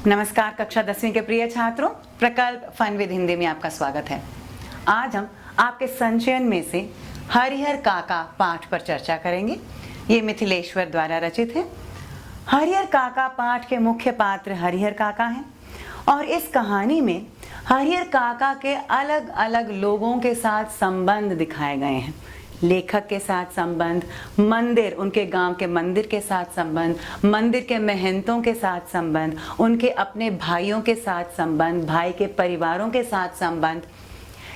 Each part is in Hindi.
नमस्कार कक्षा 10वीं के प्रिय छात्रों, प्रकल्प फन विद हिंदी में आपका स्वागत है। आज हम आपके संचयन में से हरिहर काका पाठ पर चर्चा करेंगे। ये मिथिलेश्वर द्वारा रचित है। हरिहर काका पाठ के मुख्य पात्र हरिहर काका हैं और इस कहानी में हरिहर काका के अलग अलग लोगों के साथ संबंध दिखाए गए हैं। लेखक के साथ संबंध, मंदिर, उनके गांव के मंदिर के साथ संबंध, मंदिर के महंतों के साथ संबंध, उनके अपने भाइयों के साथ संबंध, भाई के परिवारों के साथ संबंध।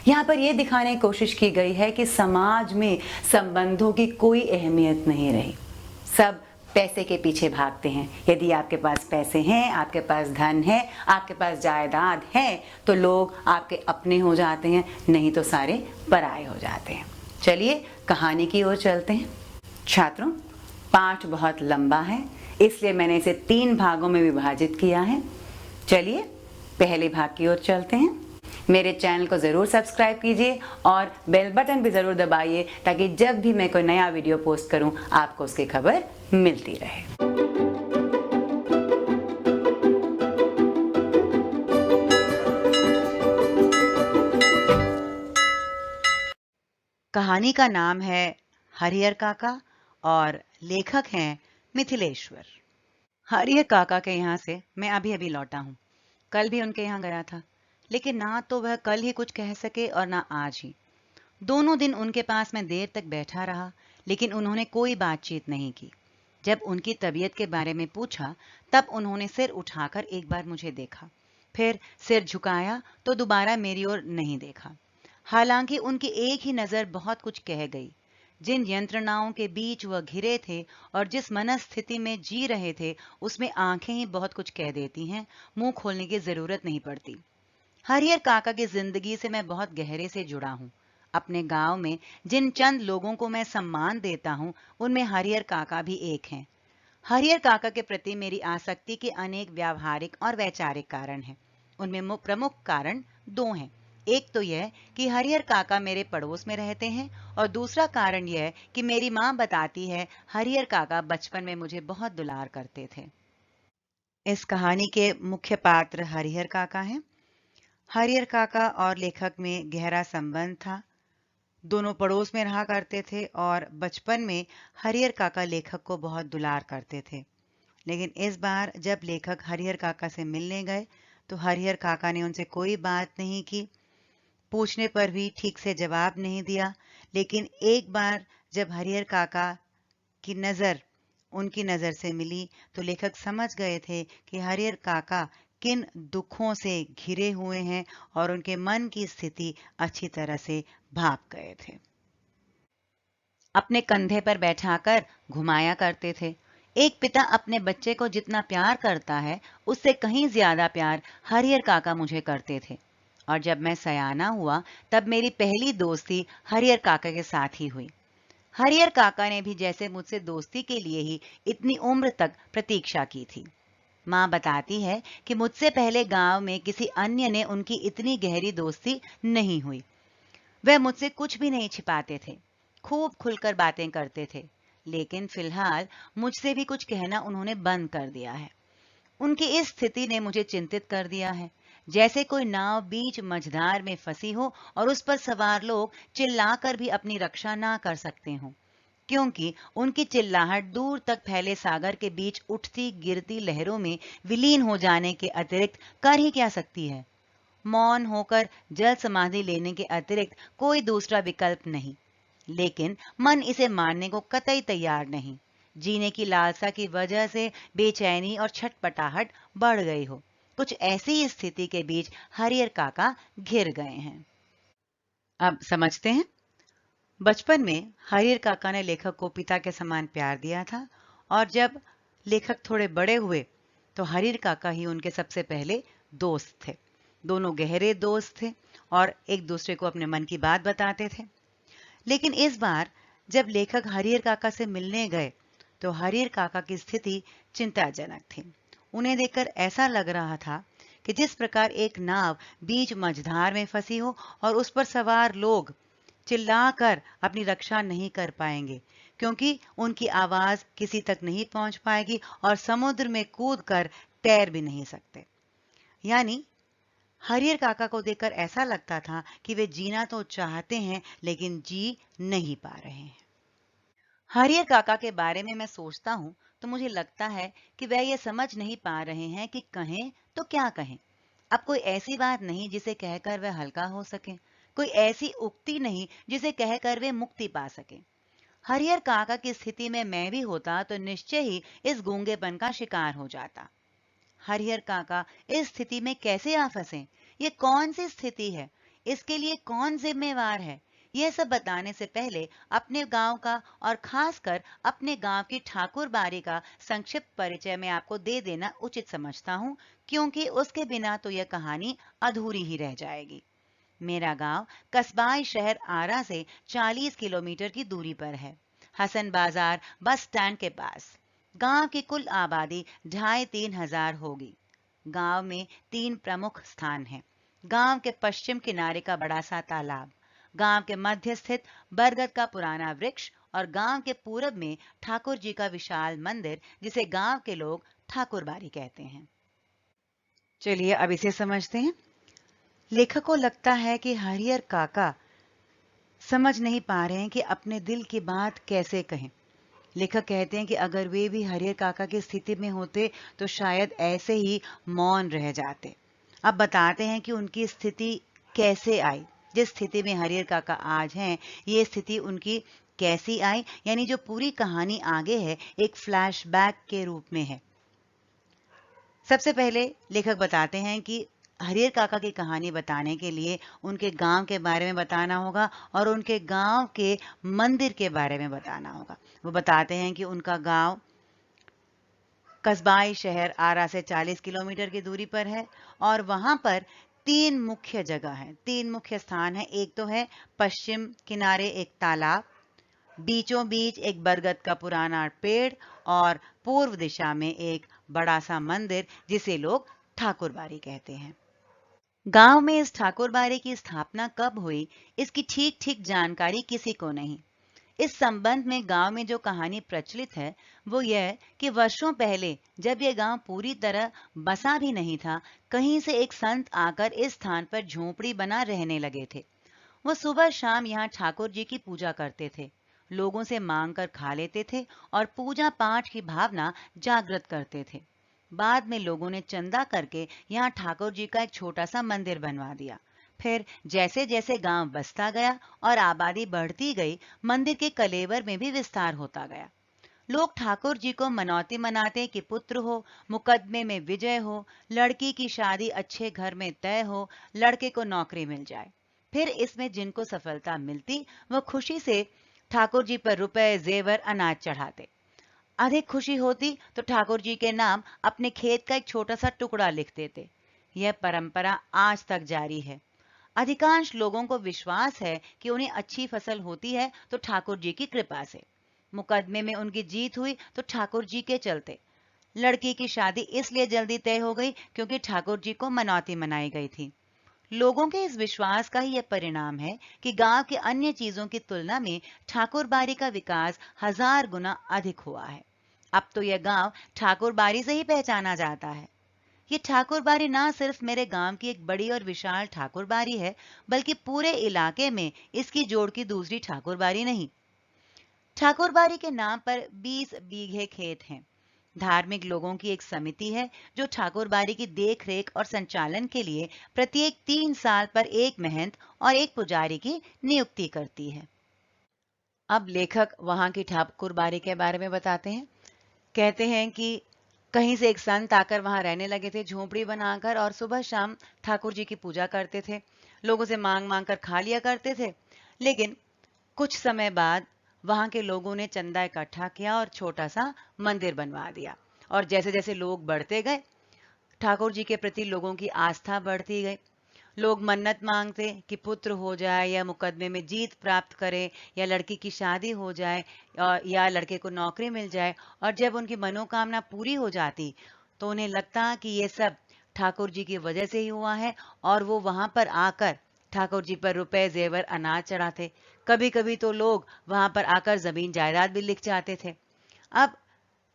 यहाँ पर यह दिखाने की कोशिश की गई है कि समाज में संबंधों की कोई अहमियत नहीं रही। सब पैसे के पीछे भागते हैं। यदि आपके पास पैसे हैं, आपके पास धन है, आपके पास जायदाद है, तो लोग आपके अपने हो जाते हैं, नहीं तो सारे पराये हो जाते हैं। चलिए कहानी की ओर चलते हैं। छात्रों, पाठ बहुत लंबा है, इसलिए मैंने इसे 3 भागों में विभाजित किया है। चलिए पहले भाग की ओर चलते हैं। मेरे चैनल को ज़रूर सब्सक्राइब कीजिए और बेल बटन भी ज़रूर दबाइए ताकि जब भी मैं कोई नया वीडियो पोस्ट करूं आपको उसकी खबर मिलती रहे। कहानी का नाम है हरिहर काका और लेखक हैं मिथिलेश्वर। हरिहर काका के यहाँ से मैं अभी अभी लौटा हूँ। कल भी उनके यहाँ गया था, लेकिन ना तो वह कल ही कुछ कह सके और ना आज ही। दोनों दिन उनके पास मैं देर तक बैठा रहा, लेकिन उन्होंने कोई बातचीत नहीं की। जब उनकी तबीयत के बारे में पूछा, तब उन्होंने सिर उठाकर एक बार मुझे देखा, फिर सिर झुकाया तो दोबारा मेरी ओर नहीं देखा। हालांकि उनकी एक ही नजर बहुत कुछ कह गई। जिन यंत्रणाओं के बीच वह घिरे थे और जिस मनस्थिति में जी रहे थे, उसमें आंखें ही बहुत कुछ कह देती हैं, मुंह खोलने की जरूरत नहीं पड़ती। हरिहर काका की जिंदगी से मैं बहुत गहरे से जुड़ा हूँ। अपने गांव में जिन चंद लोगों को मैं सम्मान देता हूँ, उनमें हरिहर काका भी एक हैं। हरिहर काका के प्रति मेरी आसक्ति के अनेक व्यावहारिक और वैचारिक कारण हैं। उनमें प्रमुख कारण 2 हैं। एक तो यह कि हरिहर काका मेरे पड़ोस में रहते हैं और दूसरा कारण यह कि मेरी माँ बताती है हरिहर काका बचपन में मुझे बहुत दुलार करते थे। इस कहानी के मुख्य पात्र हरिहर काका हैं। हरिहर काका और लेखक में गहरा संबंध था। दोनों पड़ोस में रहा करते थे और बचपन में हरिहर काका लेखक को बहुत दुलार करते थे। लेकिन इस बार जब लेखक हरिहर काका से मिलने गए तो हरिहर काका ने उनसे कोई बात नहीं की, पूछने पर भी ठीक से जवाब नहीं दिया। लेकिन एक बार जब हरिहर काका की नज़र उनकी नज़र से मिली तो लेखक समझ गए थे कि हरिहर काका किन दुखों से घिरे हुए हैं और उनके मन की स्थिति अच्छी तरह से भाप गए थे। अपने कंधे पर बैठाकर घुमाया करते थे। एक पिता अपने बच्चे को जितना प्यार करता है, उससे कहीं ज्यादा प्यार हरिहर काका मुझे करते थे। और जब मैं सयाना हुआ, तब मेरी पहली दोस्ती हरिहर काका के साथ ही हुई। हरिहर काका ने भी जैसे मुझसे दोस्ती के लिए ही इतनी उम्र तक प्रतीक्षा की थी। माँ बताती है कि मुझसे पहले गांव में किसी अन्य ने उनकी इतनी गहरी दोस्ती नहीं हुई। वह मुझसे कुछ भी नहीं छिपाते थे, खूब खुलकर बातें करते थे। लेकिन फिलहाल मुझसे भी कुछ कहना उन्होंने बंद कर दिया है। उनकी इस स्थिति ने मुझे चिंतित कर दिया है, जैसे कोई नाव बीच मझधार में फंसी हो और उस पर सवार लोग चिल्लाकर भी अपनी रक्षा ना कर सकते हों, क्योंकि उनकी चिल्लाहट दूर तक फैले सागर के बीच उठती गिरती लहरों में विलीन हो जाने के अतिरिक्त कर ही क्या सकती है। मौन होकर जल समाधि लेने के अतिरिक्त कोई दूसरा विकल्प नहीं। लेकिन मन इसे मानने को कतई तैयार नहीं। जीने की लालसा की वजह से बेचैनी और छटपटाहट बढ़ गई हो। कुछ ऐसी ही स्थिति के बीच हरिहर काका घिर गए हैं। अब समझते हैं। बचपन में हरिहर काका ने लेखक को पिता के समान प्यार दिया था और जब लेखक थोड़े बड़े हुए तो हरिहर काका ही उनके सबसे पहले दोस्त थे। दोनों गहरे दोस्त थे और एक दूसरे को अपने मन की बात बताते थे। लेकिन इस बार जब लेखक हरिहर काका से मिलने गए तो हरिहर काका की स्थिति चिंताजनक थी। उन्हें देखकर ऐसा लग रहा था कि जिस प्रकार एक नाव बीच मझधार में फंसी हो और उस पर सवार लोग चिल्लाकर अपनी रक्षा नहीं कर पाएंगे, क्योंकि उनकी आवाज किसी तक नहीं पहुंच पाएगी और समुद्र में कूदकर तैर भी नहीं सकते। यानी हरियर काका को देखकर ऐसा लगता था कि वे जीना तो चाहते हैं लेकिन जी नहीं पा रहे हैं। हरियर काका के बारे में मैं सोचता हूँ तो मुझे लगता है कि वह ये समझ नहीं पा रहे हैं कि कहें तो क्या कहें। अब कोई ऐसी बात नहीं जिसे कहकर वह हल्का हो सके, कोई ऐसी उक्ति नहीं जिसे कहकर वे मुक्ति पा सके। हरियर काका की स्थिति में मैं भी होता तो निश्चय ही इस गूंगेपन का शिकार हो जाता। हरिहर काका इस स्थिति में कैसे आ फंसे? ये कौन सी स्थिति है? इसके लिए कौन जिम्मेवार है? यह सब बताने से पहले अपने गांव का और खासकर अपने गांव की ठाकुर बारी का संक्षिप्त परिचय मैं आपको दे देना उचित समझता हूँ, क्योंकि उसके बिना तो यह कहानी अधूरी ही रह जाएगी। मेरा गांव कस्बाई शहर आरा से 40 किलोमीटर की दूरी पर है, हसन बाजार बस स्टैंड के पास। गांव की कुल आबादी 2,500-3,000 होगी। गांव में 3 प्रमुख स्थान हैं। गांव के पश्चिम किनारे का बड़ा सा तालाब, गांव के मध्य स्थित बरगद का पुराना वृक्ष और गांव के पूरब में ठाकुर जी का विशाल मंदिर, जिसे गांव के लोग ठाकुरबाड़ी कहते हैं। चलिए अब इसे समझते हैं। लेखक को लगता है कि हरिहर काका समझ नहीं पा रहे हैं कि अपने दिल की बात कैसे कहें। लेखक कहते हैं कि अगर वे भी हरिहर काका की स्थिति में होते तो शायद ऐसे ही मौन रह जाते। अब बताते हैं कि उनकी स्थिति कैसे आई। जिस स्थिति में हरिहर काका आज हैं, ये स्थिति उनकी कैसी आई, यानी जो पूरी कहानी आगे है एक फ्लैशबैक के रूप में है। सबसे पहले लेखक बताते हैं कि हरिहर काका की कहानी बताने के लिए उनके गांव के बारे में बताना होगा और उनके गांव के मंदिर के बारे में बताना होगा। वो बताते हैं कि उनका गांव कस्बाई शहर आरा से 40 किलोमीटर की दूरी पर है और वहां पर 3 मुख्य जगह हैं, 3 मुख्य स्थान हैं। एक तो है पश्चिम किनारे एक तालाब, बीचों बीच एक बरगद का पुराना पेड़ और पूर्व दिशा में एक बड़ा सा मंदिर, जिसे लोग ठाकुरबाड़ी कहते हैं। गांव में इस ठाकुरबाड़ी की स्थापना कब हुई, इसकी ठीक ठीक जानकारी किसी को नहीं। इस संबंध में गांव में जो कहानी प्रचलित है वो यह कि वर्षों पहले जब यह गांव पूरी तरह बसा भी नहीं था, कहीं से एक संत आकर इस स्थान पर झोपड़ी बना रहने लगे थे। वो सुबह शाम यहाँ ठाकुर जी की पूजा करते थे, लोगों से मांग कर खा लेते थे और पूजा पाठ की भावना जागृत करते थे। बाद में लोगों ने चंदा करके यहाँ ठाकुर जी का एक छोटा सा मंदिर बनवा दिया। फिर जैसे जैसे गांव बसता गया और आबादी बढ़ती गई, मंदिर के कलेवर में भी विस्तार होता गया। लोग ठाकुर जी को मनौती मनाते कि पुत्र हो, मुकदमे में विजय हो, लड़की की शादी अच्छे घर में तय हो, लड़के को नौकरी मिल जाए। फिर इसमें जिनको सफलता मिलती वो खुशी से ठाकुर जी पर रुपए, जेवर, अनाज चढ़ाते। अधिक खुशी होती तो ठाकुर जी के नाम अपने खेत का एक छोटा सा टुकड़ा लिख देते। यह परंपरा आज तक जारी है। अधिकांश लोगों को विश्वास है कि उन्हें अच्छी फसल होती है तो ठाकुर जी की कृपा से। मुकदमे में उनकी जीत हुई तो ठाकुर जी के चलते। लड़की की शादी इसलिए जल्दी तय हो गई क्योंकि ठाकुर जी को मनौती मनाई गई थी। लोगों के इस विश्वास का ही यह परिणाम है कि गांव के अन्य चीजों की तुलना में ठाकुरबाड़ी का विकास 1000 गुना अधिक हुआ है। अब तो यह गांव ठाकुरबाड़ी से ही पहचाना जाता है। ये ठाकुरबाड़ी ना सिर्फ मेरे गांव की एक बड़ी और विशाल ठाकुरबाड़ी है, बल्कि पूरे इलाके में इसकी जोड़ की दूसरी ठाकुरबाड़ी नहीं। ठाकुरबाड़ी के नाम पर 20 बीघे खेत हैं। धार्मिक लोगों की एक समिति है जो ठाकुरबाड़ी की देखरेख और संचालन के लिए प्रत्येक 3 साल पर एक महंत और एक पुजारी की नियुक्ति करती है। अब लेखक वहां की ठाकुरबाड़ी के बारे में बताते हैं। कहते हैं कि कहीं से एक संत आकर वहां रहने लगे थे झोपड़ी बनाकर और सुबह शाम ठाकुर जी की पूजा करते थे, लोगों से मांग मांग कर खा लिया करते थे। लेकिन कुछ समय बाद वहां के लोगों ने चंदा इकट्ठा किया और छोटा सा मंदिर बनवा दिया। और जैसे जैसे लोग बढ़ते गए, ठाकुर जी के प्रति लोगों की आस्था बढ़ती गई। लोग मन्नत मांगते कि पुत्र हो जाए या मुकदमे में जीत प्राप्त करें या लड़की की शादी हो जाए या लड़के को नौकरी मिल जाए। और जब उनकी मनोकामना पूरी हो जाती तो उन्हें लगता कि ये सब ठाकुर जी की वजह से ही हुआ है और वो वहां पर आकर ठाकुर जी पर रुपए, जेवर, अनाज चढ़ाते। कभी कभी तो लोग वहां पर आकर जमीन जायदाद भी लिख जाते थे। अब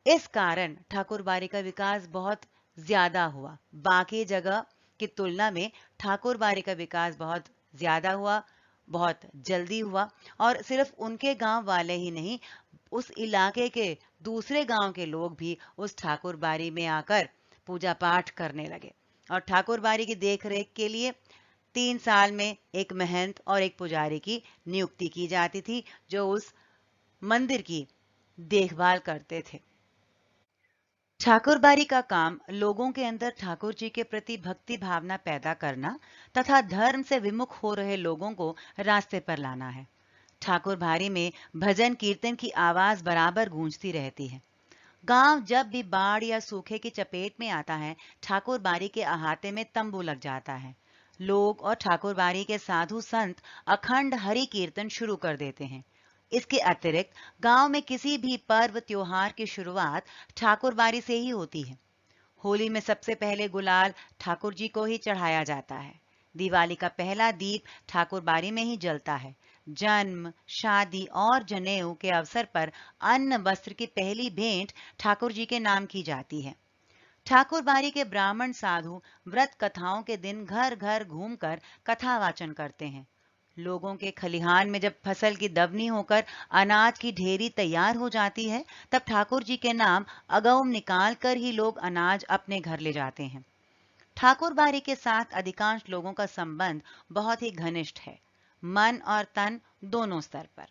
इस कारण ठाकुरबाड़ी का विकास बहुत ज्यादा हुआ। बाकी जगह की तुलना में ठाकुर बाड़ी का विकास बहुत ज्यादा हुआ, बहुत जल्दी हुआ। और सिर्फ उनके गांव वाले ही नहीं, उस इलाके के दूसरे गांव के लोग भी उस ठाकुर बाड़ी में आकर पूजा पाठ करने लगे। और ठाकुर बाड़ी की देखरेख के लिए 3 साल में एक महंत और एक पुजारी की नियुक्ति की जाती थी, जो उस मंदिर की देखभाल करते थे। ठाकुरबाड़ी का काम लोगों के अंदर ठाकुर जी के प्रति भक्ति भावना पैदा करना तथा धर्म से विमुख हो रहे लोगों को रास्ते पर लाना है। ठाकुरबाड़ी में भजन कीर्तन की आवाज बराबर गूंजती रहती है। गांव जब भी बाढ़ या सूखे की चपेट में आता है, ठाकुरबाड़ी के अहाते में तंबू लग जाता है। लोग और ठाकुरबाड़ी के साधु संत अखंड हरि कीर्तन शुरू कर देते हैं। इसके अतिरिक्त गांव में किसी भी पर्व त्योहार की शुरुआत ठाकुरबाड़ी से ही होती है। होली में सबसे पहले गुलाल ठाकुर जी को ही चढ़ाया जाता है। दिवाली का पहला दीप ठाकुरबाड़ी में ही जलता है। जन्म, शादी और जनेऊ के अवसर पर अन्न वस्त्र की पहली भेंट ठाकुर जी के नाम की जाती है। ठाकुरबाड़ी के ब्राह्मण साधु व्रत कथाओं के दिन घर घर घूमकर कथा वाचन करते हैं। लोगों के खलिहान में जब फसल की दवनी होकर अनाज की ढेरी तैयार हो जाती है, तब ठाकुर जी के नाम अगौम निकाल कर ही लोग अनाज अपने घर ले जाते हैं। ठाकुरबाड़ी के साथ अधिकांश लोगों का संबंध बहुत ही घनिष्ठ है, मन और तन दोनों स्तर पर।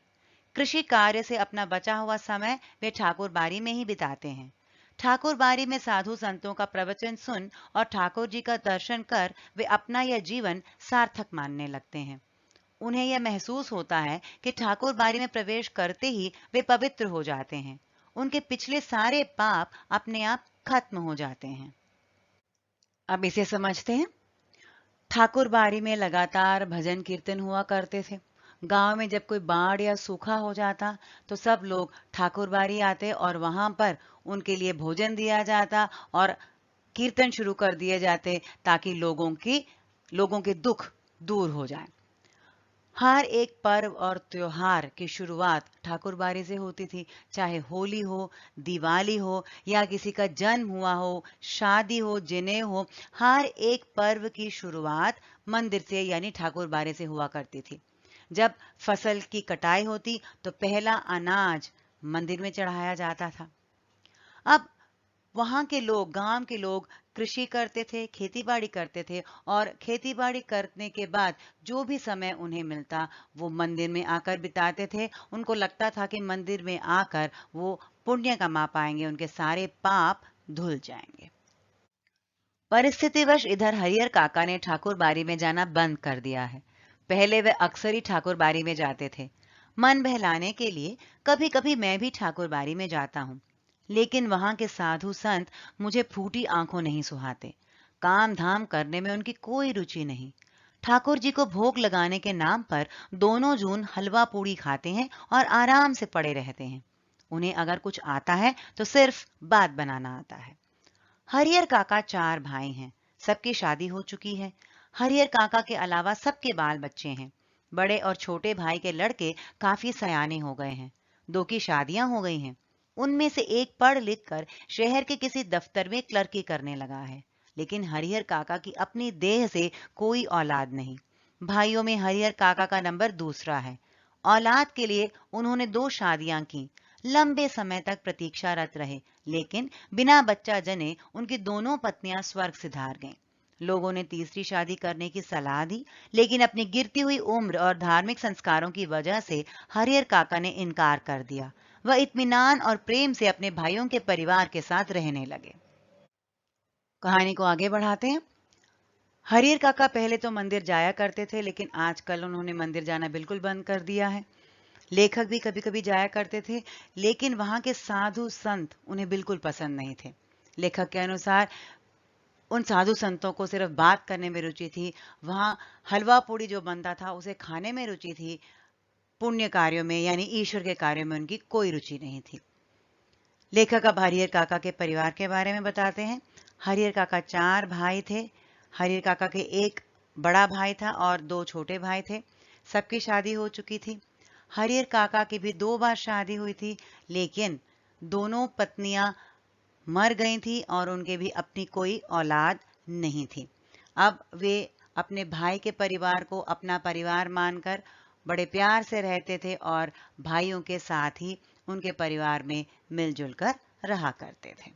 कृषि कार्य से अपना बचा हुआ समय वे ठाकुरबाड़ी में ही बिताते हैं। ठाकुरबाड़ी में साधु संतों का प्रवचन सुन और ठाकुर जी का दर्शन कर वे अपना यह जीवन सार्थक मानने लगते हैं। उन्हें यह महसूस होता है कि ठाकुरबाड़ी में प्रवेश करते ही वे पवित्र हो जाते हैं। उनके पिछले सारे पाप अपने आप खत्म हो जाते हैं। अब इसे समझते हैं। ठाकुरबाड़ी में लगातार भजन कीर्तन हुआ करते थे। गांव में जब कोई बाढ़ या सूखा हो जाता तो सब लोग ठाकुरबाड़ी आते और वहां पर उनके लिए भोजन दिया जाता और कीर्तन शुरू कर दिए जाते, ताकि लोगों के दुख दूर हो जाए। हर एक पर्व और त्योहार की शुरुआत ठाकुरबाड़ी से होती थी, चाहे होली हो, दिवाली हो या किसी का जन्म हुआ हो, शादी हो, जनेऊ हो। हर एक पर्व की शुरुआत मंदिर से यानी ठाकुरबाड़ी से हुआ करती थी। जब फसल की कटाई होती तो पहला अनाज मंदिर में चढ़ाया जाता था। अब वहां के लोग, गांव के लोग कृषि करते थे, खेतीबाड़ी करते थे और खेतीबाड़ी करने के बाद जो भी समय उन्हें मिलता वो मंदिर में आकर बिताते थे। उनको लगता था कि मंदिर में आकर वो पुण्य कमा पाएंगे, उनके सारे पाप धुल जाएंगे। परिस्थितिवश इधर हरिहर काका ने ठाकुरबाड़ी में जाना बंद कर दिया है। पहले वे अक्सर ही ठाकुरबाड़ी में जाते थे। मन बहलाने के लिए कभी कभी मैं भी ठाकुरबाड़ी में जाता हूँ, लेकिन वहां के साधु संत मुझे फूटी आंखों नहीं सुहाते। काम धाम करने में उनकी कोई रुचि नहीं। ठाकुर जी को भोग लगाने के नाम पर दोनों जून हलवा पूड़ी खाते हैं और आराम से पड़े रहते हैं। उन्हें अगर कुछ आता है तो सिर्फ बात बनाना आता है। हरिहर काका 4 भाई हैं, सबकी शादी हो चुकी है। हरिहर काका के अलावा सबके बाल बच्चे हैं। बड़े और छोटे भाई के लड़के काफी सयाने हो गए हैं। 2 की शादियां हो गई हैं। उनमें से एक पढ़ लिख कर शहर के किसी दफ्तर में क्लर्की करने लगा है। लेकिन हरिहर काका की अपनी देह से कोई औलाद नहीं। भाइयों में हरिहर काका का नंबर दूसरा है। औलाद के लिए उन्होंने 2 शादियां की। लंबे समय तक प्रतीक्षारत रहे, लेकिन बिना बच्चा जने उनकी दोनों पत्नियां स्वर्ग सिधार गईं। लोगों ने तीसरी शादी करने की सलाह दी, लेकिन अपनी गिरती हुई उम्र और धार्मिक संस्कारों की वजह से हरिहर काका ने इनकार कर दिया। वह इत्मीनान और प्रेम से अपने भाइयों के परिवार के साथ रहने लगे। कहानी को आगे बढ़ाते हैं। हरिहर काका पहले तो मंदिर जाया करते थे, लेकिन आजकल उन्होंने मंदिर जाना बिल्कुल बंद कर दिया है। लेखक भी कभी-कभी जाया करते थे, लेकिन वहां के साधु संत उन्हें बिल्कुल पसंद नहीं थे। लेखक के अनुसार उन साधु संतों को सिर्फ बात करने में रुचि थी। वहां हलवा पूड़ी जो बनता था उसे खाने में रुचि थी। पुण्य कार्यों में यानी ईश्वर के कार्यों में उनकी कोई रुचि नहीं थी। लेखक अब हरिहर काका के परिवार के बारे में बताते हैं। हरिहर काका 4 भाई थे। हरिहर काका के एक बड़ा भाई था और 2 छोटे भाई थे। सबकी शादी हो चुकी थी। हरिहर काका की भी 2 बार शादी हुई थी, लेकिन दोनों पत्नियां मर गई थी और उनके भी अपनी कोई औलाद नहीं थी। अब वे अपने भाई के परिवार को अपना परिवार मानकर बड़े प्यार से रहते थे और भाइयों के साथ ही उनके परिवार में मिलजुल कर रहा करते थे।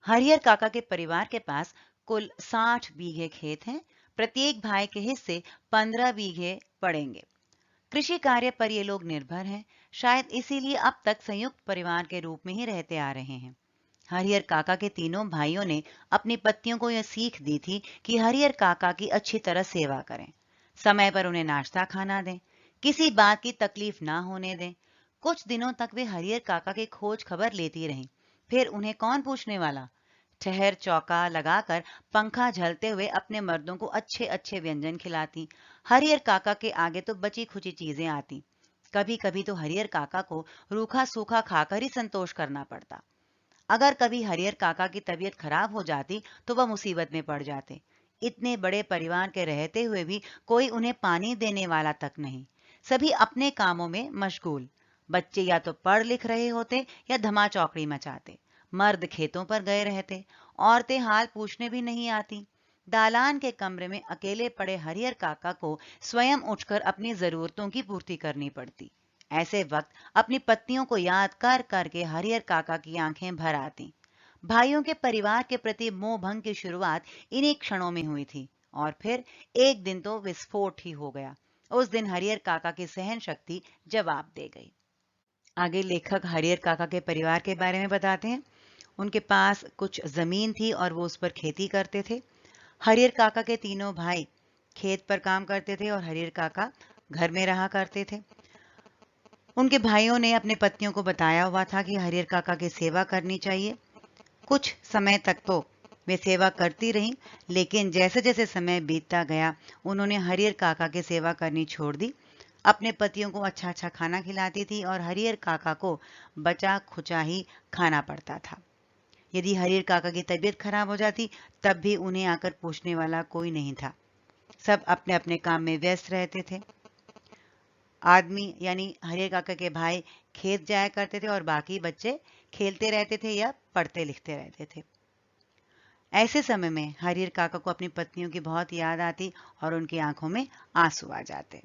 हरिहर काका के परिवार के पास कुल 60 बीघे खेत हैं। प्रत्येक भाई के हिस्से 15 बीघे पड़ेंगे। कृषि कार्य पर ये लोग निर्भर हैं। शायद इसीलिए अब तक संयुक्त परिवार के रूप में ही रहते आ रहे हैं। हरिहर काका के तीनों भाइयों ने अपनी पत्नियों को यह सीख दी थी कि हरिहर काका की अच्छी तरह सेवा करें, समय पर उन्हें नाश्ता खाना दें, किसी बात की तकलीफ ना होने दें। कुछ दिनों तक वे हरिहर काका की खोज खबर लेती रहीं। फिर उन्हें कौन पूछने वाला। ठहर चौका लगाकर पंखा झलते हुए अपने मर्दों को अच्छे अच्छे व्यंजन खिलाती। हरिहर काका के आगे तो बची खुची चीजें आती। कभी कभी तो हरिहर काका को रूखा सूखा खाकर ही संतोष करना पड़ता। अगर कभी हरिहर काका की तबीयत खराब हो जाती तो वह मुसीबत में पड़ जाते। इतने बड़े परिवार के रहते हुए भी कोई उन्हें पानी देने वाला तक नहीं। सभी अपने कामों में मशगूल। बच्चे या तो पढ़ लिख रहे होते या धमाचौकड़ी मचाते। मर्द खेतों पर गए रहते। औरतें हाल पूछने भी नहीं आती। दालान के कमरे में अकेले पड़े हरिहर काका को स्वयं उठकर अपनी जरूरतों की पूर्ति करनी पड़ती। ऐसे वक्त अपनी पत्नियों को याद कर करके हरिहर काका की आंखें भर आती। भाइयों के परिवार के प्रति मोह भंग की शुरुआत इन्हीं क्षणों में हुई थी और फिर एक दिन तो विस्फोट ही हो गया। उस दिन हरिहर काका की सहन शक्ति जवाब दे गई। आगे लेखक हरिहर काका के परिवार के बारे में बताते हैं। उनके पास कुछ जमीन थी और वो उस पर खेती करते थे। हरिहर काका के तीनों भाई खेत पर काम करते थे और हरिहर काका घर में रहा करते थे। उनके भाइयों ने अपने पत्नियों को बताया हुआ था कि हरिहर काका की सेवा करनी चाहिए। कुछ समय तक तो वे सेवा करती रहीं, लेकिन जैसे जैसे समय बीतता गया उन्होंने हरिहर काका की सेवा करनी छोड़ दी। अपने पतियों को अच्छा अच्छा खाना खिलाती थी और हरिहर काका को बचा खुचा ही खाना पड़ता था। यदि हरिहर काका की तबीयत खराब हो जाती तब भी उन्हें आकर पूछने वाला कोई नहीं था। सब अपने अपने काम में व्यस्त रहते थे। आदमी यानी हरिहर काका के भाई खेत जाया करते थे और बाकी बच्चे खेलते रहते थे या पढ़ते लिखते रहते थे। ऐसे समय में हरिहर काका को अपनी पत्नियों की बहुत याद आती और उनकी आंखों में आंसू आ जाते।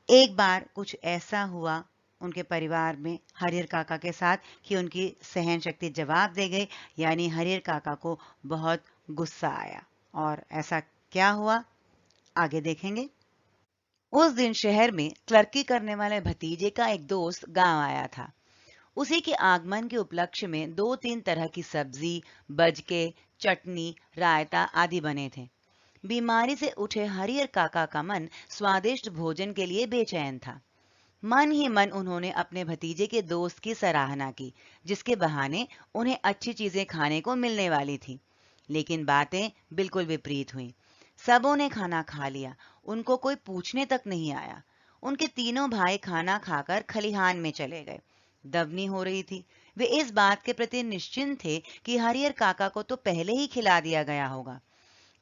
एक बार कुछ ऐसा हुआ उनके परिवार में हरिहर काका के साथ कि उनकी सहन शक्ति जवाब दे गई, यानी हरिहर काका को बहुत गुस्सा आया। और ऐसा क्या हुआ आगे देखेंगे। उस दिन शहर में क्लर्की करने वाले भतीजे का एक दोस्त गांव आया था। उसी के आगमन के उपलक्ष्य में 2-3 तरह की सब्जी, बजके, चटनी, रायता आदि बने थे। बीमारी से उठे हरिहर काका का मन स्वादिष्ट भोजन के लिए बेचैन था। मन ही मन उन्होंने अपने भतीजे के दोस्त की सराहना की, जिसके बहाने उन्हें अच्छी चीजें खाने को मिलने वाली थी। लेकिन बातें बिल्कुल विपरीत हुईं। सबों ने खाना खा लिया, उनको कोई पूछने तक नहीं आया। उनके तीनों भाई खाना खाकर खलिहान में चले गए। दवनी हो रही थी। वे इस बात के प्रति निश्चिंत थे कि हरिहर काका को तो पहले ही खिला दिया गया होगा।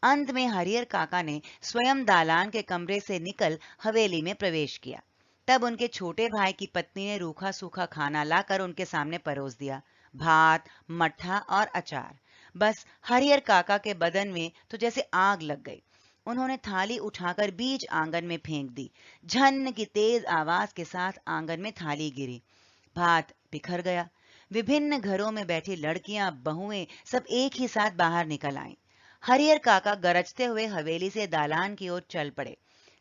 अंत में हरिहर काका ने स्वयं दालान के कमरे से निकल हवेली में प्रवेश किया। तब उनके छोटे भाई की पत्नी ने रूखा सूखा खाना लाकर उनके सामने परोस दिया। भात, मट्ठा और अचार। बस हरिहर काका के बदन में तो जैसे आग लग गई। उन्होंने थाली उठाकर बीच आंगन में फेंक दी। झन की तेज आवाज के साथ आंगन में थाली गिरी। भात बिखर गया। विभिन्न घरों में बैठी लड़कियां, बहुएं सब एक ही साथ बाहर निकल आईं। हरिहर काका गरजते हुए हवेली से दालान की ओर चल पड़े।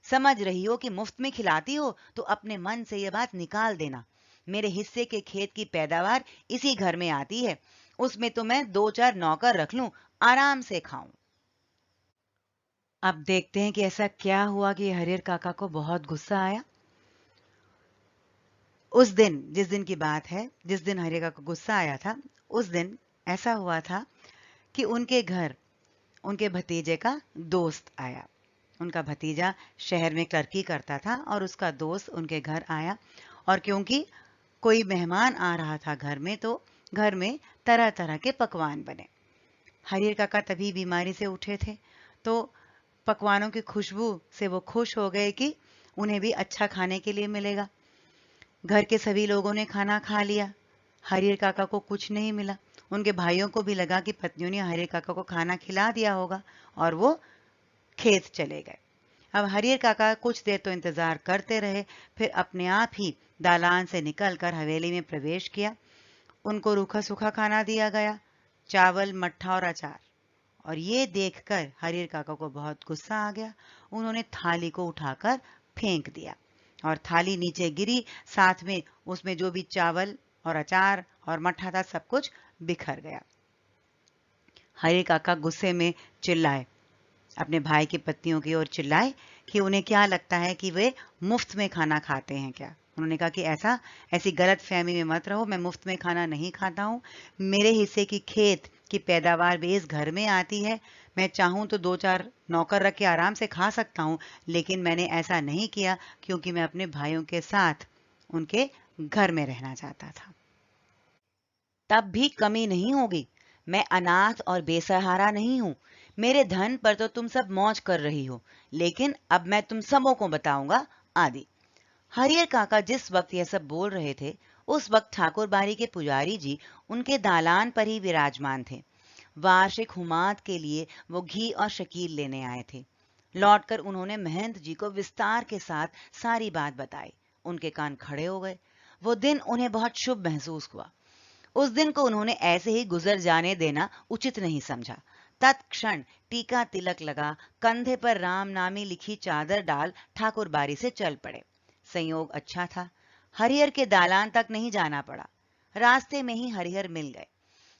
समझ रही हो कि मुफ्त में खिलाती हो तो अपने मन से यह बात निकाल देना। मेरे हिस्से के खेत की पैदावार इसी घर में आती है। उसमें तो मैं 2-4 नौकर रख लूं, आराम से खाऊं। अब देखते हैं कि ऐसा क्या हुआ कि हरिहर काका को बहुत गुस्सा आया। उस दिन, जिस दिन की बात है, जिस दिन हरिहर काका को गुस्सा आया था, उस दिन ऐसा हुआ था कि उनके घर उनके भतीजे का दोस्त आया। उनका भतीजा शहर में क्लर्की करता था और उसका दोस्त उनके घर आया। और क्योंकि कोई मेहमान आ रहा था घर में, तो घर में तरह तरह के पकवान बने। हरिहर काका तभी बीमारी से उठे थे, तो पकवानों की खुशबू से वो खुश हो गए कि उन्हें भी अच्छा खाने के लिए मिलेगा। घर के सभी लोगों ने खाना खा लिया। हरिहर काका को कुछ नहीं मिला। उनके भाइयों को भी लगा कि पत्नियों ने हरियर काका को खाना खिला दिया होगा और वो खेत चले गए। अब हरियर काका कुछ देर तो इंतजार करते रहे, फिर अपने आप ही दालान से निकलकर हवेली में प्रवेश किया। उनको रूखा सूखा खाना दिया गया, चावल, मट्ठा और अचार। और ये देखकर हरियर काका को बहुत गुस्सा आ गया। उन्होंने थाली को उठाकर फेंक दिया और थाली नीचे गिरी, साथ में उसमें जो भी चावल और अचार और मट्ठा था सब कुछ बिखर गया। हरियर काका गुस्से में चिल्लाए, अपने भाई की पत्नियों की ओर चिल्लाए कि उन्हें क्या लगता है कि वे मुफ्त में खाना खाते हैं क्या। उन्होंने कहा कि ऐसी गलत फहमी में मत रहो, मैं मुफ्त में खाना नहीं खाता हूँ। मेरे हिस्से की खेत की पैदावार भी इस घर में आती है। मैं चाहूँ तो 2-4 नौकर रख के आराम से खा सकता हूँ, लेकिन मैंने ऐसा नहीं किया क्योंकि मैं अपने भाइयों के साथ उनके घर में रहना चाहता था। तब भी कमी नहीं होगी। मैं अनाथ और बेसहारा नहीं हूँ। मेरे धन पर तो तुम सब मौज कर रही हो, लेकिन अब मैं तुम सबों को बताऊंगा आदि। हरियर काका जिस वक्त यह सब बोल रहे थे, उस वक्त ठाकुर बाड़ी के पुजारी जी उनके दालान पर ही विराजमान थे। वार्षिक हुमाद के लिए वो घी और शकील लेने आए थे। लौटकर उन्होंने महंत जी को विस्तार के साथ सारी बात बताई। उनके कान खड़े हो गए। वो दिन उन्हें बहुत शुभ महसूस हुआ। उस दिन को उन्होंने ऐसे ही गुजर जाने देना उचित नहीं समझा। तत्क्षण टीका तिलक लगा, कंधे पर राम नामी लिखी चादर डाल ठाकुर बारी से चल पड़े। संयोग अच्छा था, हरिहर के दालान तक नहीं जाना पड़ा। रास्ते में ही हरिहर मिल गए।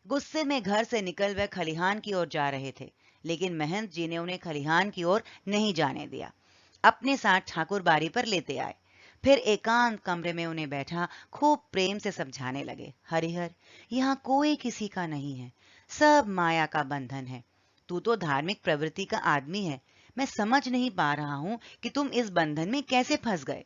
गुस्से में घर से निकल वह खलिहान की ओर जा रहे थे, लेकिन महंत जी ने उन्हें खलिहान की ओर नहीं जाने दिया। अपने साथ ठाकुर बारी पर लेते आए। फिर एकांत कमरे में उन्हें बैठा खूब प्रेम से समझाने लगे, हरिहर, यहाँ कोई किसी का नहीं है, सब माया का बंधन है। तू तो धार्मिक प्रवृत्ति का आदमी है। मैं समझ नहीं पा रहा हूँ कि तुम इस बंधन में कैसे फंस गए।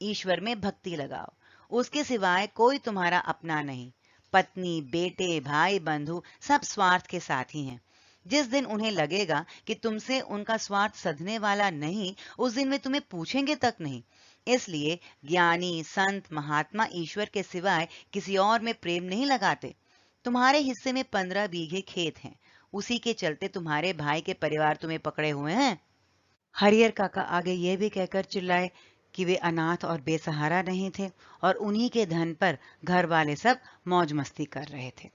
ईश्वर में भक्ति लगाओ, उसके सिवाय कोई तुम्हारा अपना नहीं। पत्नी, बेटे, भाई, बंधु सब स्वार्थ के साथी हैं। जिस दिन उन्हें लगेगा कि तुमसे उनका स्वार्थ सधने वाला नहीं, उस दिन वे तुम्हें पूछेंगे तक नहीं। इसलिए ज्ञानी, संत, महात्मा ईश्वर के सिवाय किसी और में प्रेम नहीं लगाते। तुम्हारे हिस्से में 15 बीघे खेत हैं, उसी के चलते तुम्हारे भाई के परिवार तुम्हें पकड़े हुए हैं। हरियर काका आगे ये भी कहकर चिल्लाए कि वे अनाथ और बेसहारा नहीं थे और उन्हीं के धन पर घर वाले सब मौज मस्ती कर रहे थे।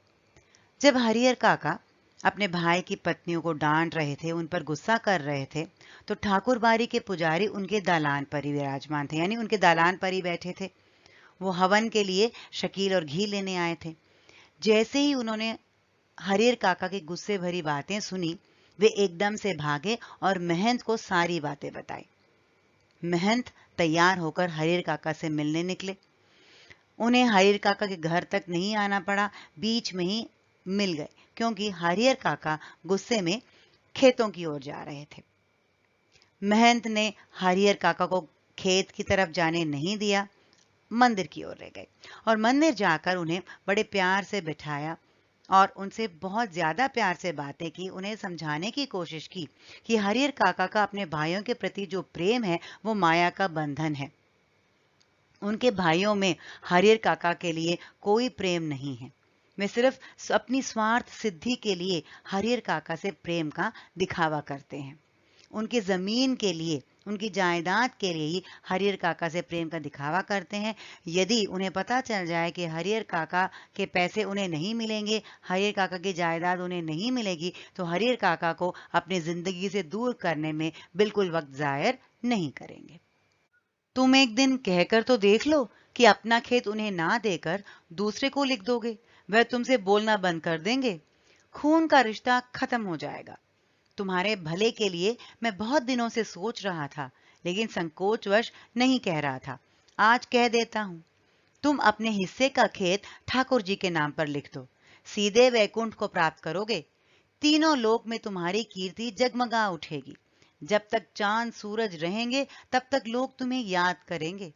जब हरियर काका अपने भाई की पत्नियों को डांट रहे थे, उन पर गुस्सा कर रहे थे, तो ठाकुर बाड़ी के पुजारी उनके दालान पर ही विराजमान थे, यानी उनके दालान पर ही बैठे थे। वो हवन के लिए शकील और घी लेने आए थे। जैसे ही उन्होंने हरियर काका की गुस्से भरी बातें सुनी, वे एकदम से भागे और महंत को सारी बातें बताई। महंत तैयार होकर हरियर काका से मिलने निकले। उन्हें हरियर काका के घर तक नहीं आना पड़ा, बीच में ही मिल गए, क्योंकि हरियर काका गुस्से में खेतों की ओर जा रहे थे। महंत ने हरियर काका को खेत की तरफ जाने नहीं दिया, मंदिर की ओर ले गए और मंदिर जाकर उन्हें बड़े प्यार से बिठाया और उनसे बहुत ज्यादा प्यार से बातें की, उन्हें समझाने की कोशिश की कि हरियर काका का अपने भाइयों के प्रति जो प्रेम है वो माया का बंधन है। उनके भाइयों में हरियर काका के लिए कोई प्रेम नहीं है। वे सिर्फ अपनी स्वार्थ सिद्धि के लिए हरियर काका से प्रेम का दिखावा करते हैं। उनकी जमीन के लिए, उनकी जायदाद के लिए ही हरियर काका से प्रेम का दिखावा करते हैं। यदि उन्हें पता चल जाए कि हरियर काका के पैसे उन्हें नहीं मिलेंगे, हरियर काका की जायदाद उन्हें नहीं मिलेगी, तो हरियर काका को अपनी जिंदगी से दूर करने में बिल्कुल वक्त जायर नहीं करेंगे। तुम एक दिन कहकर तो देख लो कि अपना खेत उन्हें ना देकर दूसरे को लिख दोगे, वह तुमसे बोलना बंद कर देंगे। खून का रिश्ता खत्म हो जाएगा। तुम्हारे भले के लिए मैं बहुत दिनों से सोच रहा था, लेकिन संकोचवश नहीं कह रहा था। आज कह देता हूं, तुम अपने हिस्से का खेत ठाकुर जी के नाम पर लिख दो। सीधे वैकुंठ को प्राप्त करोगे। तीनों लोक में तुम्हारी कीर्ति जगमगा उठेगी। जब तक चांद सूरज रहेंगे, तब तक लोग तुम्हें याद करेंगे।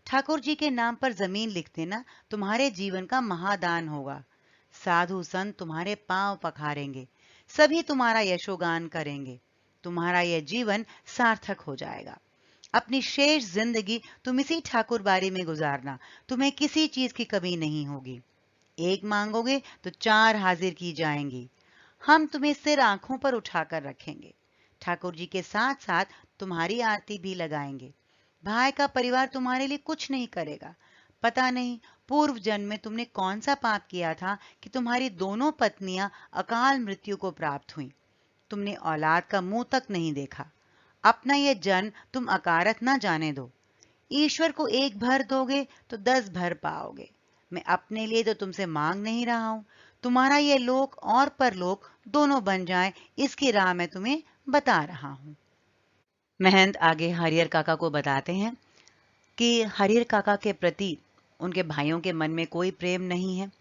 ठाकुर जी के नाम पर जमीन लिख देना तुम्हारे जीवन का महादान होगा। साधु संत तुम्हारे पांव पखारेंगे, सभी तुम्हारा यशोगान करेंगे। तुम्हारा यह जीवन सार्थक हो जाएगा। अपनी शेष जिंदगी तुम इसी ठाकुर बाड़ी में गुजारना, तुम्हें किसी चीज की कमी नहीं होगी। एक मांगोगे तो 4 हाजिर की जाएंगी। हम तुम्हें सिर आंखों पर उठाकर रखेंगे। ठाकुर जी के साथ साथ तुम्हारी आरती भी लगाएंगे। भाई का परिवार तुम्हारे लिए कुछ नहीं करेगा। पता नहीं पूर्व जन्म में तुमने कौन सा पाप किया था कि तुम्हारी दोनों पत्नियां अकाल मृत्यु को प्राप्त हुई। तुमने औलाद का मुंह तक नहीं देखा। अपना यह जन्म तुम अकारथ ना जाने दो। ईश्वर को एक भर दोगे तो 10 भर पाओगे। मैं अपने लिए तो तुमसे मांग नहीं रहा हूं। तुम्हारा यह लोक और परलोक दोनों बन जाए, इसकी राह मैं तुम्हें बता रहा हूं। महंत आगे हरिहर काका को बताते हैं कि हरिहर काका के प्रति उनके भाइयों के मन में कोई प्रेम नहीं है।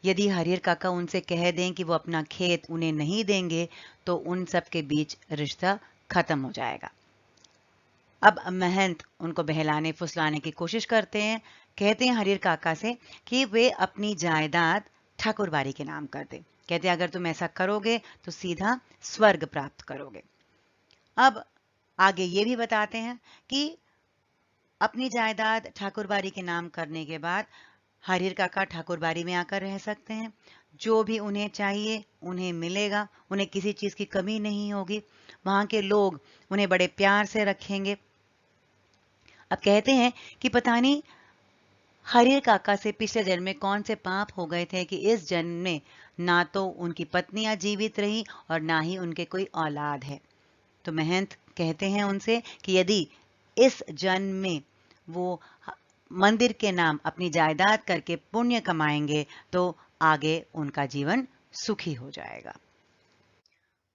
यदि हरिहर काका उनसे कह दें कि वो अपना खेत उन्हें नहीं देंगे तो उन सब के बीच रिश्ता खत्म हो जाएगा। अब महंत उनको बहलाने फुसलाने की कोशिश करते हैं। कहते हैं हरिहर काका से कि वे अपनी जायदाद ठाकुरबाड़ी के नाम कर दें। कहते हैं अगर तुम ऐसा करोगे तो सीधा स्वर्ग प्राप्त करोगे। अब आगे ये भी बताते हैं कि अपनी जायदाद ठाकुरबाड़ी के नाम करने के बाद हरिहर काका ठाकुरबाड़ी में आकर रह सकते हैं। जो भी उन्हें चाहिए उन्हें मिलेगा। उन्हें किसी चीज की कमी नहीं होगी। वहां के लोग उन्हें बड़े प्यार से रखेंगे। अब कहते हैं कि पता नहीं हरिहर काका से पिछले जन्म में कौन से पाप हो गए थे कि इस जन्म में ना तो उनकी पत्नियां जीवित रही और ना ही उनके कोई औलाद है। तो महंत कहते हैं उनसे कि यदि इस जन्म में वो मंदिर के नाम अपनी जायदाद करके पुण्य कमाएंगे तो आगे उनका जीवन सुखी हो जाएगा।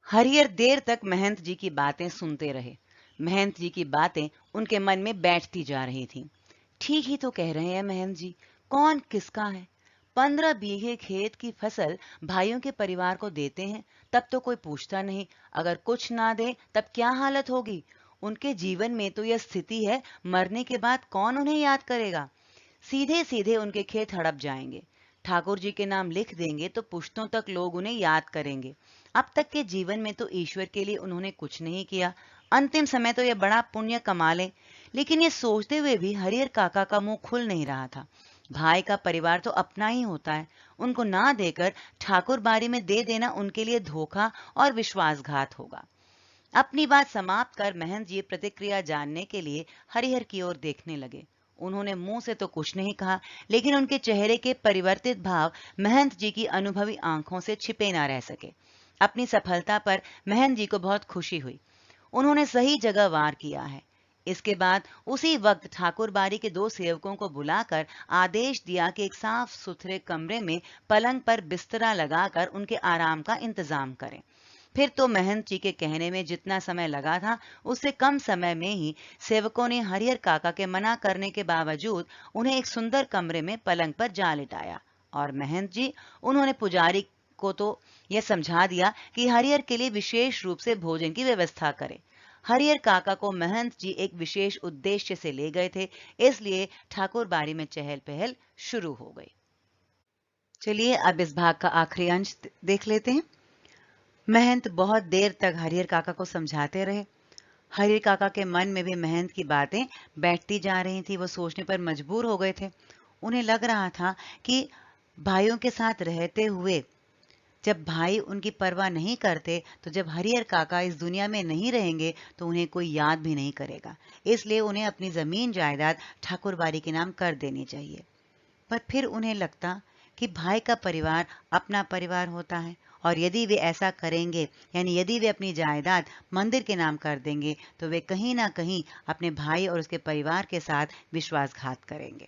हरिहर देर तक महंत जी की बातें सुनते रहे। महंत जी की बातें उनके मन में बैठती जा रही थीं। ठीक ही तो कह रहे हैं महंत जी, कौन किसका है। 15 बीघे खेत की फसल भाइयों के परिवार को देते हैं तब तो कोई पूछता नहीं। अगर कुछ ना दे तब क्या हालत होगी। उनके जीवन में तो यह स्थिति है, मरने के बाद कौन उन्हें याद करेगा। सीधे सीधे उनके खेत हड़प जाएंगे। ठाकुर जी के नाम लिख देंगे तो पुश्तों तक लोग उन्हें याद करेंगे। अब तक के जीवन में तो ईश्वर के लिए उन्होंने कुछ नहीं किया। अंतिम समय तो यह बड़ा पुण्य कमा ले। लेकिन ये सोचते हुए भी हरिहर काका का मुंह खुल नहीं रहा था। भाई का परिवार तो अपना ही होता है। उनको ना देकर ठाकुर बाड़ी में दे देना उनके लिए धोखा और विश्वासघात होगा। अपनी बात समाप्त कर महंत जी प्रतिक्रिया जानने के लिए हरिहर की ओर देखने लगे। उन्होंने मुंह से तो कुछ नहीं कहा, लेकिन उनके चेहरे के परिवर्तित भाव महंत जी की अनुभवी आंखों से छिपे ना रह सके। अपनी सफलता पर महंत जी को बहुत खुशी हुई। उन्होंने सही जगह वार किया है। इसके बाद उसी वक्त ठाकुर बाड़ी के 2 सेवकों को बुलाकर आदेश दिया कि एक साफ सुथरे कमरे में पलंग पर बिस्तरा लगाकर उनके आराम का इंतजाम करें। फिर तो महंत जी के कहने में जितना समय लगा था उससे कम समय में ही सेवकों ने हरिहर काका के मना करने के बावजूद उन्हें एक सुंदर कमरे में पलंग पर जा लिटाया। और महंत जी उन्होंने पुजारी को तो यह समझा दिया कि हरिहर के लिए विशेष रूप से भोजन की व्यवस्था करे। हरिहर काका को महंत जी एक विशेष उद्देश्य से ले गए थे, इसलिए ठाकुर बाड़ी में चहल पहल शुरू हो गई। चलिए अब इस भाग का आखिरी अंश देख लेते हैं। महंत बहुत देर तक हरिहर काका को समझाते रहे। हरिहर काका के मन में भी महंत की बातें बैठती जा रही थी। वो सोचने पर मजबूर हो गए थे। उन्हें लग रहा था कि भाइयों के साथ रहते हुए जब भाई उनकी परवाह नहीं करते तो जब हरिहर काका इस दुनिया में नहीं रहेंगे तो उन्हें कोई याद भी नहीं करेगा। इसलिए उन्हें अपनी जमीन जायदाद ठाकुरबाड़ी के नाम कर देनी चाहिए। पर फिर उन्हें लगता कि भाई का परिवार अपना परिवार होता है और यदि वे ऐसा करेंगे, यानी यदि वे अपनी जायदाद मंदिर के नाम कर देंगे तो वे कहीं ना कहीं अपने भाई और उसके परिवार के साथ विश्वासघात करेंगे।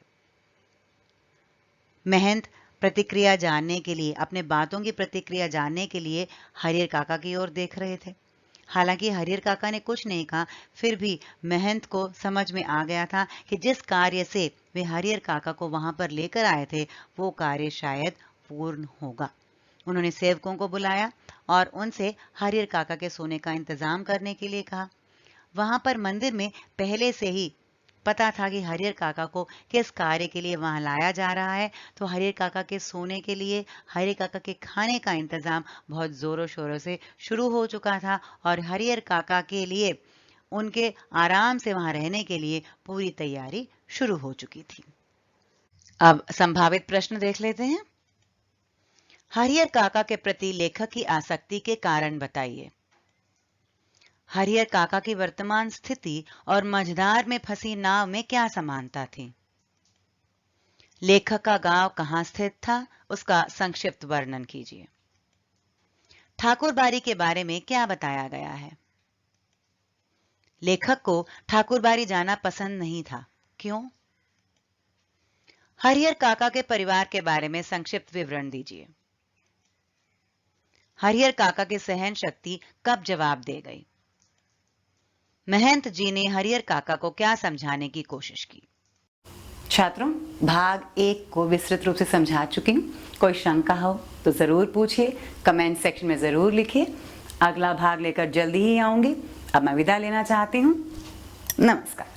महंत प्रतिक्रिया जानने के लिए, अपने बातों की प्रतिक्रिया जानने के लिए हरिहर काका की ओर देख रहे थे। हालांकि हरिहर काका ने कुछ नहीं कहा, फिर भी महंत को समझ में आ गया था कि जिस कार्य से वे हरिहर काका को वहां पर लेकर आए थे वो कार्य शायद पूर्ण होगा। उन्होंने सेवकों को बुलाया और उनसे हरिहर काका के सोने का इंतजाम करने के लिए कहा। वहां पर मंदिर में पहले से ही पता था कि हरिहर काका को किस कार्य के लिए वहां लाया जा रहा है, तो हरिहर काका के सोने के लिए, हरिहर काका के खाने का इंतजाम बहुत जोरों शोरों से शुरू हो चुका था और हरिहर काका के लिए उनके आराम से वहां रहने के लिए पूरी तैयारी शुरू हो चुकी थी। अब संभावित प्रश्न देख लेते हैं। हरिहर काका के प्रति लेखक की आसक्ति के कारण बताइए। हरिहर काका की वर्तमान स्थिति और मझधार में फंसी नाव में क्या समानता थी? लेखक का गांव कहां स्थित था, उसका संक्षिप्त वर्णन कीजिए। ठाकुरबाड़ी के बारे में क्या बताया गया है? लेखक को ठाकुरबाड़ी जाना पसंद नहीं था, क्यों? हरिहर काका के परिवार के बारे में संक्षिप्त विवरण दीजिए। हरिहर काका की सहन शक्ति कब जवाब दे गई? महंत जी ने हरिहर काका को क्या समझाने की कोशिश की? छात्रों, भाग 1 को विस्तृत रूप से समझा चुकी हूँ। कोई शंका हो तो जरूर पूछिए, कमेंट सेक्शन में जरूर लिखिए। अगला भाग लेकर जल्दी ही आऊंगी। अब मैं विदा लेना चाहती हूँ। नमस्कार।